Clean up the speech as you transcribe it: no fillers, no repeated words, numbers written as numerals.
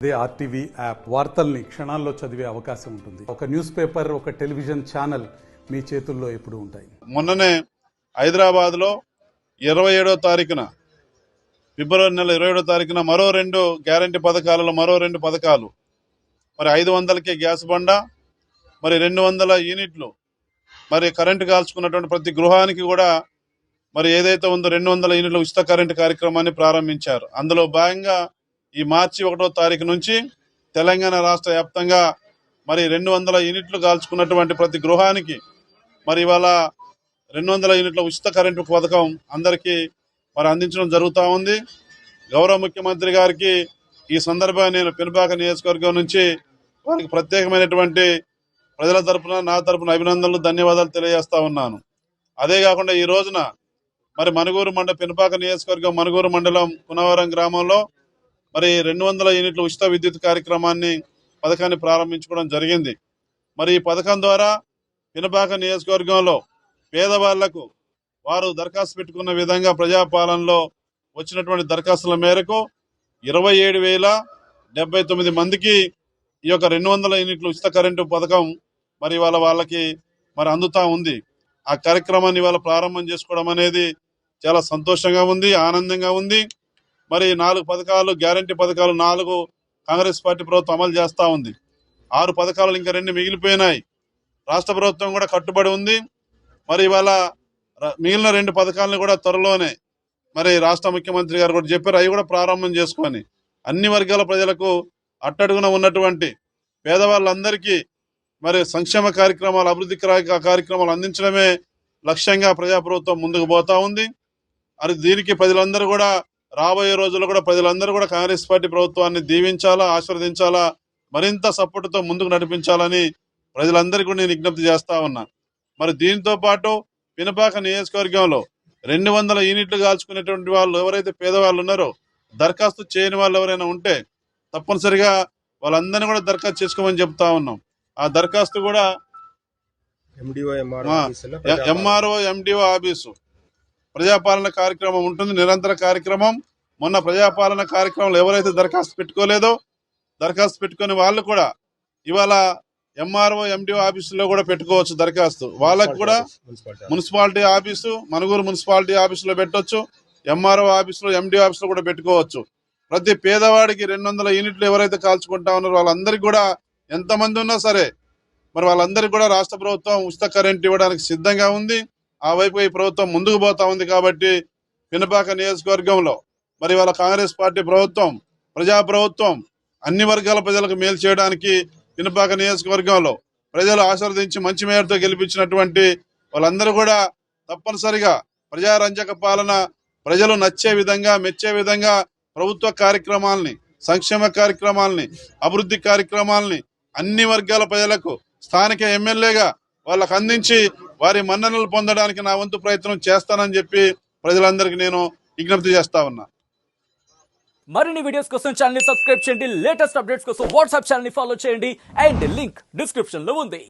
అదే RTV app వార్తల్ని క్షణాల్లో చదివే అవకాశం ఉంటుంది. ఒక న్యూస్ పేపర్, ఒక టెలివిజన్ ఛానల్ మీ చేతుల్లో ఎప్పుడు ఉంటాయి. మొన్ననే హైదరాబాద్లో 27వ తారీఖున ఫిబ్రవరి నెల 27వ తారీఖున మరో 2 గ్యారంటీ పథకాలలో మరో 2 పథకాలు, మరి 500కే గ్యాస్ బండ, మరి 200 యూనిట్లు, మరి కరెంటు కాల్చుకున్నటువంటి ప్రతి గృహానికి కూడా మరి ఏదైతే ఉందో 200 యూనిట్ల ఉచిత కరెంటు కార్యక్రమాన్ని ప్రారంభించారు. అందులో భాగంగా ఈ మార్చి 1వ తారీఖు నుంచి తెలంగాణ రాష్ట్ర వ్యాప్తంగా మరి 200 యూనిట్లు కాల్చుకున్నటువంటి ప్రతి గృహానికి మరి ఇవాళ 200 యూనిట్ల ఉచిత కరెంటు పథకం అందరికీ మరి అందించడం జరుగుతూ ఉంది. గౌరవ ముఖ్యమంత్రి గారికి ఈ సందర్భంగా నేను పెనుపాక నియోజకవర్గం నుంచి వారికి ప్రత్యేకమైనటువంటి ప్రజల తరఫున నా తరఫున అభినందనలు, ధన్యవాదాలు తెలియజేస్తా ఉన్నాను. అదే కాకుండా ఈ రోజున మరి పెనుపాక నియోజకవర్గం మనుగూరు మండలం కునవరం గ్రామంలో మరి 200 యూనిట్ల ఉచిత విద్యుత్ పథకాన్ని ప్రారంభించుకోవడం జరిగింది. మరి ఈ పథకం ద్వారా పెనుపాక నియోజకవర్గంలో పేదవాళ్లకు వారు దరఖాస్తు పెట్టుకున్న విధంగా ప్రజాపాలనలో వచ్చినటువంటి దరఖాస్తుల మేరకు 27,079 మందికి ఈ యొక్క 200 యూనిట్ల ఉచిత కరెంటు పథకం మరి వాళ్ళకి మరి అందుతా ఉంది. ఆ కార్యక్రమాన్ని ఇవాళ ప్రారంభం చేసుకోవడం అనేది చాలా సంతోషంగా ఉంది, ఆనందంగా ఉంది. మరి 4 పథకాలు, గ్యారంటీ పథకాలు 4 కాంగ్రెస్ పార్టీ ప్రభుత్వం అమలు చేస్తూ ఉంది. 6 పథకాలు ఇంకా 2 మిగిలిపోయినాయి. రాష్ట్ర ప్రభుత్వం కూడా కట్టుబడి ఉంది. మరి ఇవాళ మిగిలిన 2 పథకాలను కూడా త్వరలోనే మరి రాష్ట్ర ముఖ్యమంత్రి గారు కూడా చెప్పారు, అవి కూడా ప్రారంభం చేసుకొని అన్ని వర్గాల ప్రజలకు అట్టడుగున ఉన్నటువంటి పేదవాళ్ళందరికీ మరి సంక్షేమ కార్యక్రమాలు, అభివృద్ధి కార్యక్రమాలు అందించడమే లక్ష్యంగా ప్రజాప్రభుత్వం ముందుకు పోతా ఉంది. మరి దీనికి ప్రజలందరూ కూడా రాబోయే రోజుల్లో కూడా ప్రజలందరూ కూడా కాంగ్రెస్ పార్టీ ప్రభుత్వాన్ని దీవించాలా, ఆశీర్వదించాలా, మరింత సపోర్టుతో ముందుకు నడిపించాలని ప్రజలందరికీ కూడా నేను విజ్ఞప్తి చేస్తా ఉన్నా. మరి దీంతో పాటు పెనుపాక నియోజకవర్గంలో 200 యూనిట్లు కాల్చుకునేటువంటి వాళ్ళు ఎవరైతే పేదవాళ్ళు ఉన్నారో, దరఖాస్తు చేయని వాళ్ళు ఎవరైనా ఉంటే తప్పనిసరిగా వాళ్ళందరినీ కూడా దరఖాస్తు చేసుకోమని చెప్తా ఉన్నాం. ఆ దరఖాస్తు కూడా ఎంఆర్ఓ ఎండిఓ ఆఫీసు ప్రజాపాలన కార్యక్రమం ఉంటుంది, నిరంతర కార్యక్రమం. మొన్న ప్రజాపాలన కార్యక్రమంలో ఎవరైతే దరఖాస్తు పెట్టుకోలేదో దరఖాస్తు పెట్టుకుని వాళ్ళు కూడా ఇవాళ ఎంఆర్ఓ ఎండిఓ ఆఫీసులో కూడా పెట్టుకోవచ్చు దరఖాస్తు. వాళ్ళకు కూడా మున్సిపాలిటీ ఆఫీసు, మనుగూరు మున్సిపాలిటీ ఆఫీసులో పెట్టవచ్చు, ఎంఆర్ఓ ఆఫీసులో, ఎండిఓ ఆఫీసులో కూడా పెట్టుకోవచ్చు. ప్రతి పేదవాడికి 200 యూనిట్లు ఎవరైతే కాల్చుకుంటా ఉన్నారో వాళ్ళందరికీ కూడా ఎంతమంది ఉన్నా సరే మరి వాళ్ళందరికీ కూడా రాష్ట్ర ప్రభుత్వం ఉచిత కరెంట్ ఇవ్వడానికి సిద్ధంగా ఉంది. ఆ వైపు ఈ ప్రభుత్వం ముందుకు పోతా ఉంది. కాబట్టి పెనుపాక నియోజకవర్గంలో మరి వాళ్ళ కాంగ్రెస్ పార్టీ ప్రభుత్వం, ప్రజాప్రభుత్వం అన్ని వర్గాల ప్రజలకు మేలు చేయడానికి పెనుపాక నియోజకవర్గంలో ప్రజలు ఆశీర్వదించి మంచి మేరతో గెలిపించినటువంటి వాళ్ళందరూ కూడా తప్పనిసరిగా ప్రజారంజక పాలన, ప్రజలు నచ్చే విధంగా, మెచ్చే విధంగా ప్రభుత్వ కార్యక్రమాలని, సంక్షేమ కార్యక్రమాలని, అభివృద్ధి కార్యక్రమాలని అన్ని వర్గాల ప్రజలకు స్థానిక ఎమ్మెల్యేగా వాళ్ళకు అందించి వారి మన్ననలు పొందడానికి నా వంతు ప్రయత్నం చేస్తానని చెప్పి ప్రజలందరికీ నేను విజ్ఞప్తి చేస్తా ఉన్నా. మరిన్ని వీడియోస్ కోసం ఛానల్ ని సబ్స్క్రైబ్ చేయండి. లేటెస్ట్ అప్డేట్స్ కోసం వాట్సాప్ ఛానల్ ని ఫాలో చేయండి. అండ్ లింక్ డిస్క్రిప్షన్ లో ఉంది.